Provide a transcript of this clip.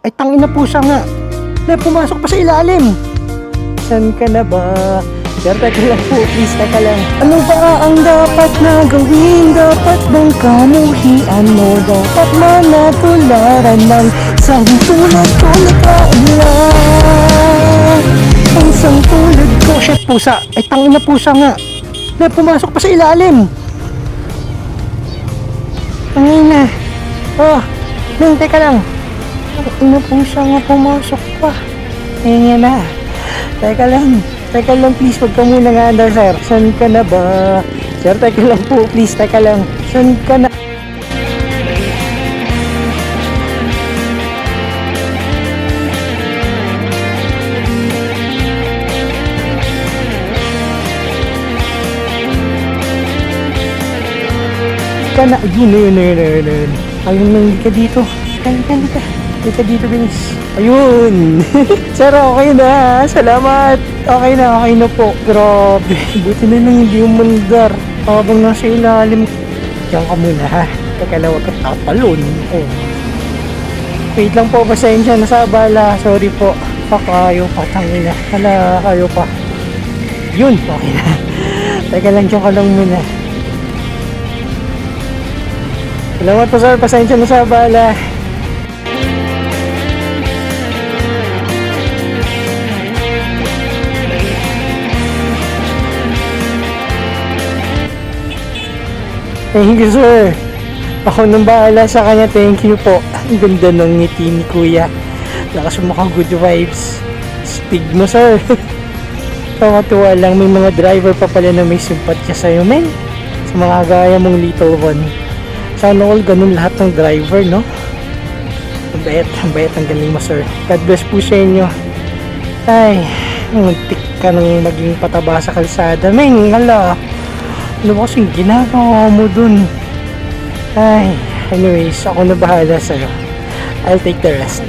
Ay tangin na pusa nga. Na pumasok pa sa ilalim. San ka na ba? Sir, teka lang po, please, teka lang. Ano ba ang dapat na gawin? Dapat bang kamuhian mo? Dapat manatularan ng isang tulad ko na kailan? Ang isang tulad ko. Shit, pusa. Ay tangin na pusa nga. Na pumasok pa sa ilalim. Tangin na. Oh, Neng, teka lang. Ano pusa nga pumasok pa? Ngayon na. Teka lang, please, wag ka muna nga andar, sir. San ka na ba? Sir, teka lang po, please, teka lang. San ka na? Yun. Ayun na, hindi ka dito. Hindi ka dito, bilis. Ayun. Sir, okay na. Salamat. Okay na po. Grabe. Buti na lang hindi umandar. Habang nasa ilalim. Diyan ka muna, ha. Teka lang, huwag ka tatalon. Oh. Wait lang po, pasensya na sa abala. Sorry po. Ayaw pa, tangina. Ayaw pa. Yun, okay na. Teka lang, diyan ka lang muna. Salamat po, sir. Pasensya na sa abala. Thank you, sir. Ako nang bahala sa kanya. Thank you po. Ang ganda ng ngiti ni kuya. Lakas mukhang good vibes. Stig mo, sir. Tuwa lang. May mga driver pa pala na may simpatya sa'yo, men. Sa mga gaya mong little one. Sana all ganun lahat ng driver, no? Ang bait. Ang galing mo, sir. God bless po sa inyo. Ay, muntik ka nang maging pataba sa kalsada. Men, hala. Ano ba kasing ginagawa mo dun? Ay, anyways, ako na bahala sa'yo. I'll take the rest.